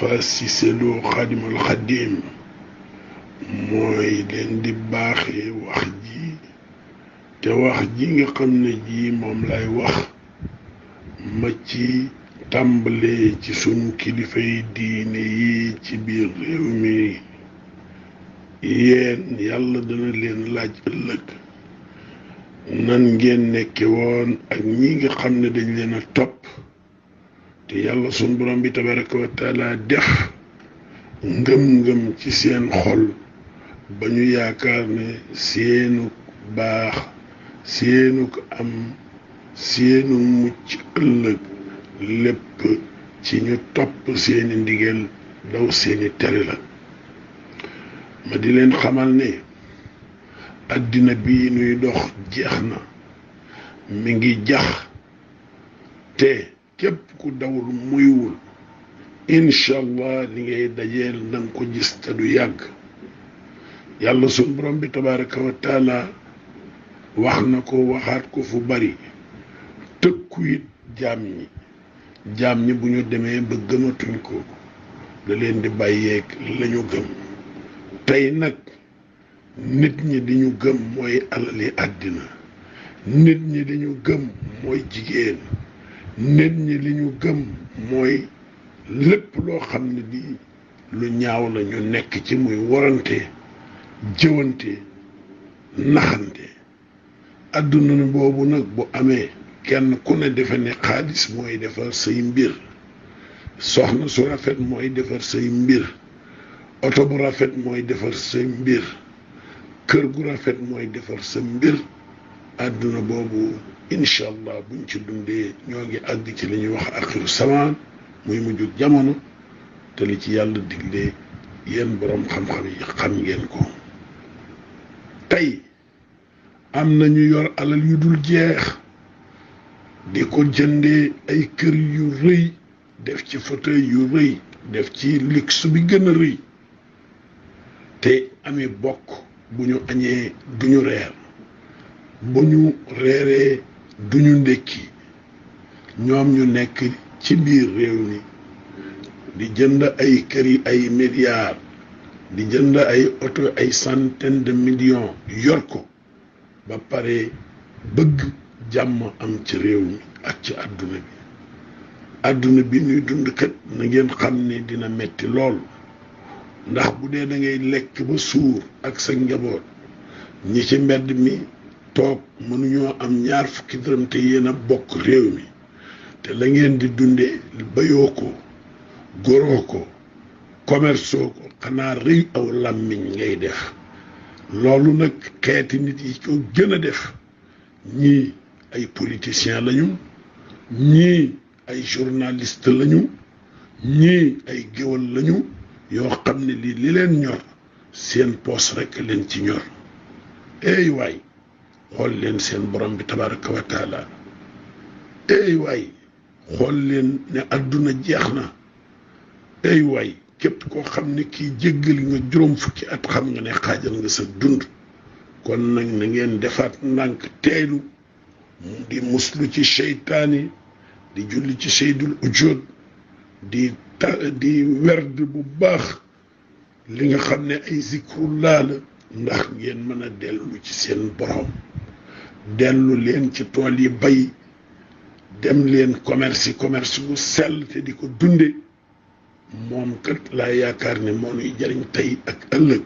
Moustapha Cissé Lo Xaadimal Xaadim mooy leen di baaxee wax ji te wax ji nga xam ne ji moom lay wax ma ci tàmbalee ci sunu kilifay diine yi ci biir réew mi yéen yàlla dana leen laaj ëllëg nan ngeen nekke woon ak ñi nga xam ne dañ leen a topp te yàlla sunu borom bi tabaraka wa taala def ngëm-ngëm ci seen xol ba ñu yaakaar ne seenu baax seenu ko am seenu mucc ëllëg lépp ci ñu topp seeni ndigal daw seeni tere la ma di leen xamal ne àddina bii nuy dox jeex na mi ngi jax te képp ku dawul muywul incha allah li ngay dajeel danga ko gis te du yàgg yàlla sunu borom bi tabaraka wa taala wax na ko waxaat ko fu bari tëkku it jaam ñi bu ñu demee ba gëmatuñ ko da leen di bàyyeeg lañu gëm tey nag nit ñi di ñu gëm mooy alali àddina nit ñi di ñu gëm mooy jigéen nit ñi li ñu gëm mooy lépp loo xam ne di lu ñaaw la ñu nekk ci muy warante jëwante naxante àdduna boobu nag bu amee kenn ku ne defe ne xaalis mooy defar say mbir soxna su rafet mooy defar say mbir oto bu rafet mooy defar say mbir kër gu rafet mooy defar sa mbir àdduna boobu incha allah buñ ci dundee ñoo ngi àgg ci li ñuy wax axiru samaan muy mujj jamono te li ci yàlla diglee yéen boroom xam-xam yi xam ngeen ko tey am na ñu yor alal yu dul jeex di ko jëndee ay kër yu rëy def ci fauteuil yu rëy def ci luxe bi gën a rëy te ami bokk bu ñu añee duñu reer bu ñu reeree duñu ndékki ñoom ñu nekk ci biir réew mi di jënd ay kër yi ay milliards di jënd ay oto ay centaine de millions yor ko ba pare bëgg jàmm am ci réew mi ak ci àdduna bi ñuy dund kat na ngeen xam ne dina metti lool ndax bu dee da ngay lekk ba suur ak sa njaboot ñi ci mbedd mi toog mënuñoo am ñaar fukki dërëm te yéen a bokk réew mi te la ngeen di dunde bayoo ko goroo ko commerceoo ko xanaa rëy aw làmmiñ ngay def loolu nag xeeti nit yi ko gën a def ñii ay politiciens lañu ñii ay journaliste lañu ñii ay géwal lañu yoo xam ne li leen ñor seen poos rekk leen ci ñor eey waay xool leen seen borom bi tabaraka wa taala eey waay xool leen ne àdduna jeex na eey waay képp koo xam ne kii jéggali nga juróom fukki at xam nga ne xaajal nga sa dund kon nag na ngeen defaat ndànk teelu di muslu ci seytaane di julli ci seydul ujood di werd bu baax li nga xam ne ay zikrullah la ndax ngeen mën a dellu ci seen borom dellu leen ci tool yi bay dem leen commerce bu sell te di ko dunde moom kat laa yaakaar ne moo nuy jariñ tey ak ëllëg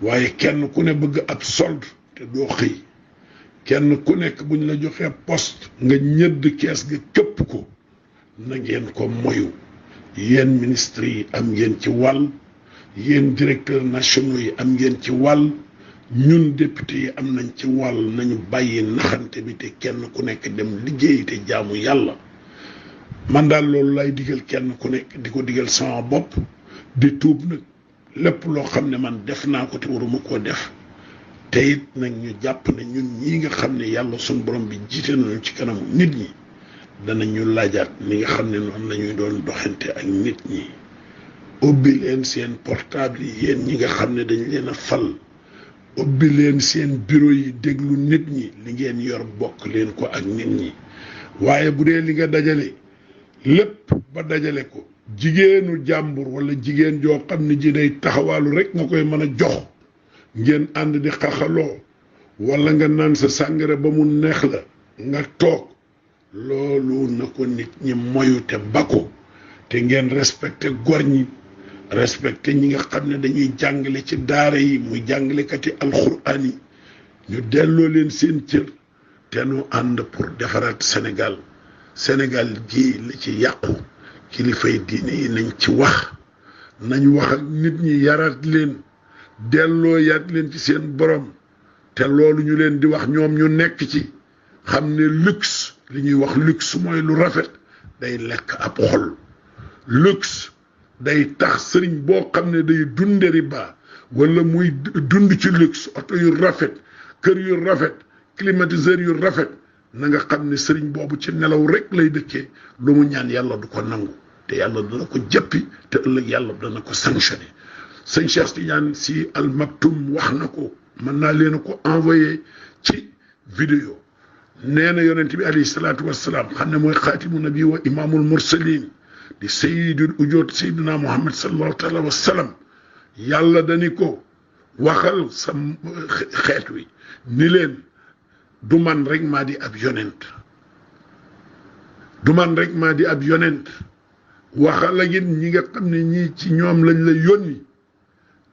waaye kenn ku ne bëgg ab solde te doo xëy kenn ku nekk bu ñu la joxee poste nga ñëdd kees ga képp ko na ngeen ko moyu yéen ministre yi am ngeen ci wàll yéen directeurs nationaux yi am ngeen ci wàll ñun député yi am nañ ci wàll nañu bàyyi naxante bi te kenn ku nekk dem liggéey te jaamu yàlla man daal loolu lay digal kenn ku nekk di ko digal sama bopp di tuub nag lépp loo xam ne man def naa ko te waruma koo def te it nag ñu jàpp ne ñun ñii nga xam ne yàlla suñu borom bi jiite nañu ci kanamu nit ñi danañu laajaat ni nga xam ne noonu la ñuy doon doxante ak nit ñi ubbi leen seen portable yi yéen ñi nga xam ne dañ leen a fal ubbi leen seen bureau yi déglu nit ñi li ngeen yor bokk leen ko ak nit ñi waaye bu dee li nga dajale lépp ba dajale ko jigéenu jàmbur wala jigéen joo xam ne ji day taxawaalu rek nga koy mën a jox ngeen ànd di xaxaloo wala nga naan sa sàngara ba mu neex la nga toog loolu na ko nit ñi moyu te bako te ngeen respecté gor ñi respecté ñi nga xam ne dañuy jàngale ci daara yi muy jàngalekati alxuraan yi ñu delloo leen seen cër te nu ànd pour defaraat Sénégal gi li ci yàqu kilifay diine yi nañ ci wax ak nit ñi yaraat leen delloo yaat leen ci seen borom te loolu ñu leen di wax ñoom ñu nekk ci xam ne luxe li ñuy wax luxe mooy lu rafet day lekk ab xol luxe day tax sëriñ boo xam ne day dunde riba wala muy dund ci luxe oto yu rafet kër yu rafet climatiseur yu rafet na nga xam ne sëriñ boobu ci nelaw rek lay dëkkee lu mu ñaan yàlla du ko nangu te yàlla dana ko jëppi te ëllëg yàlla dana ko sanctionné sëñ Cheikh Tidiane Sy Al Maktoum wax na ko mën naa leen ko envoyé ci vidéo nee na yonent bi alayhi salaatu wassalaam xam ne mooy xaatimu nabi wa imaamul mursalin di sayyidul ujoot sayyidina Muhammad sallallahu alayhi wa sallam yàlla dani ko waxal sa xeet wi ni leen du man rek maa di ab yonent waxal ak ñi nga xam ne ñii ci ñoom lañ la yónni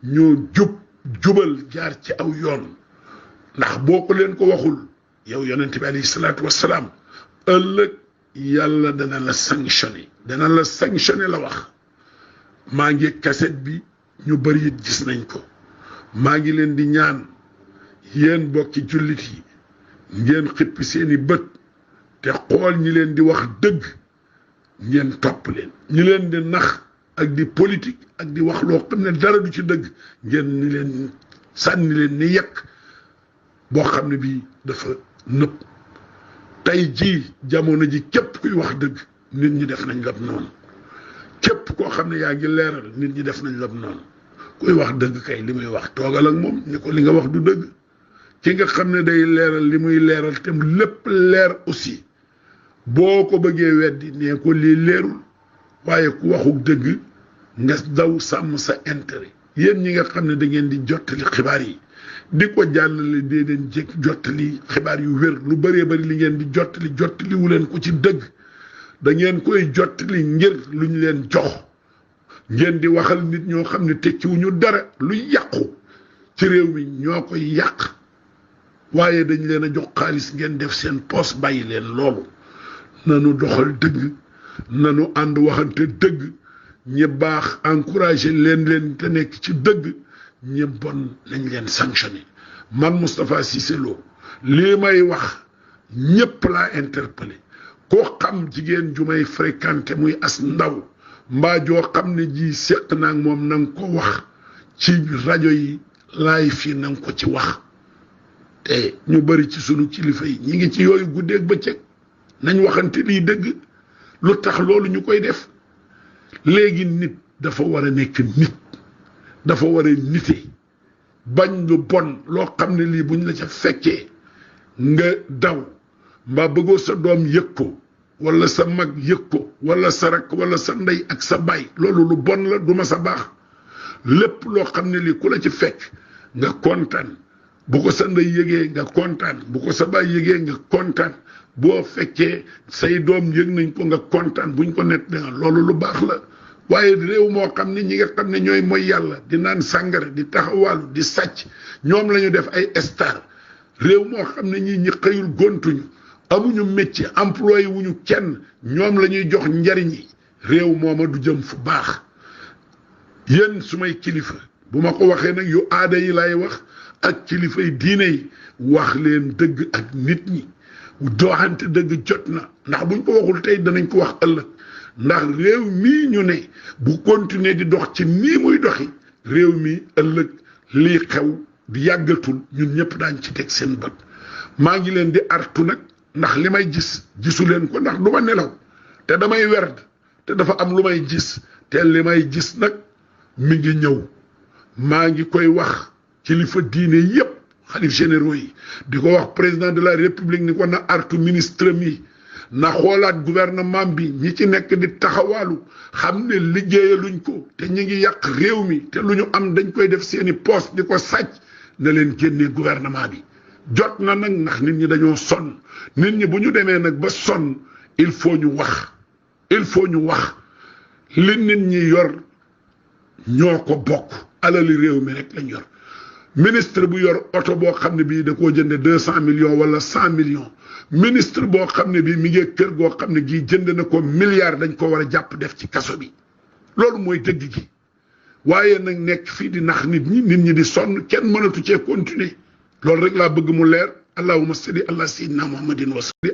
ñoo jubal jaar ci aw yoon ndax boo ko leen ko waxul yow yonent bi alayhi salaatu wassalaam ëllëg yàlla dana la sanctionné la wax maa ngi kaset bi ñu bari it gis nañ ko maa ngi leen di ñaan yéen bokki jullit yi ngeen xippi seeni bët te xool ñi leen di wax dëgg ngeen topp leen ñi leen di nax ak di politique ak di wax loo xam ne dara du ci dëgg ngeen ni leen sànni leen ni yekk boo xam ne bii dafa nëpp tey jii jamono ji képp kuy wax dëgg nit ñi def nañ lab noonu képp koo xam ne yaa ngi leeral nit ñi def nañ lab noonu kuy wax dëgg kay li muy wax toogal ak moom ni ko li nga wax du dëgg ki nga xam ne day leeral li muy leeral te lépp leer aussi boo ko bëggee weddi nee ko lii leerul waaye ku waxuk dëgg nga daw sàmm sa intérêt yéen ñi nga xam ne da ngeen di jottali xibaar yi di ko jàllale dee leen jottali xibaar yu wér lu bëree bëri li ngeen di jottali wu leen ko ci dëgg da ngeen koy jottali ngir lu ñu leen jox ngeen di waxal nit ñoo xam ne tekkiwuñu dara lu yàqu ci réew mi ñoo koy yàq waaye dañ leen a jox xaalis ngeen def seen poos bàyyi leen loolu nanu doxal dëgg nanu ànd waxante dëgg ñi baax encouragé leen te nekk ci dëgg ñi bon nañ leen sanctionné man Moustapha Cissé Lo lii may wax ñépp laa interpellé koo xam jigéen ju may fréquenté muy as ndaw mbaa joo xam ne ji séq naag moom na nga ko wax ci rajo yi laay fii na nga ko ci wax te ñu bari ci sunu kilifa yi ñi ngi ci yooyu guddeeg bëccëg nañ waxante lii dëgg lu tax loolu ñu koy def léegi nit dafa war a nekk nit dafa war a nite bañ lu bon loo xam ne lii buñ la ca fekkee nga daw mbaa bëggoo sa doom yëg ko wala sa mag yëg ko wala sa rakk wala sa ndey ak sa baay loolu lu bon la du ma sa baax lépp loo xam ne lii ku la ci fekk nga kontaan bu ko sa ndey yëgee nga kontaan bu ko sa baay yëgee nga kontaan boo fekkee say doom yëg nañ ko nga kontaan buñ ko net nga loolu lu baax la waaye réew moo xam ne ñi nga xam ne ñooy mooy yàlla di naan sàngara di taxawaalu di sàcc ñoom la ñu def ay star réew moo xam ne ñi xëyul gontuñu amuñu métier employé wuñu kenn ñoom la ñuy jox njariñ yi réew mooma du jëm fu baax yéen sumay kilifa bu ma ko waxee nag yu aada yi lay wax ak kilifay diine yi wax leen dëgg ak nit ñi doxante dëgg jot na ndax buñ ko waxul tey danañ ko wax ëllëg ndax réew mii ñu ne bu continuer di dox ci nii muy doxi réew mi ëllëg lii xew di yàggatul ñun ñëpp daañ ci teg seen bët maa ngi leen di artu nag ndax li may gis gisu leen ko ndax du ma nelaw te damay werd te dafa am lu may gis te li may gis nag mi ngi ñëw maa ngi koy wax kilifa diine yépp xalif généraux yi di ko wax président de la république ni ko na artu ministre mi na xoolaat gouvernement bi ñi ci nekk di taxawaalu xam ne liggéeyaluñ ko te ñi ngi yàq réew mi te lu ñu am dañ koy def seeni poste di ko sàcc na leen génnee gouvernement bi jot na nag ndax nit ñi dañoo sonn nit ñi bu ñu demee nag ba sonn il faut ñu wax li nit ñi yor ñoo ko bokk alali réew mi rek lañ yor ministre bu yor oto boo xam ne bii da koo jënde 200 millions wala 100 millions ministre boo xam ne bii mi ngi kër goo xam ne gii jënd na ko milliard dañ ko war a jàpp def ci kaso bi loolu mooy dëgg gi waaye nag nekk fii di nax nit ñi di sonn kenn mënatu cee continuer loolu rek laa bëgg mu leer allahumma salli ala sayyidina muhammadin wa salli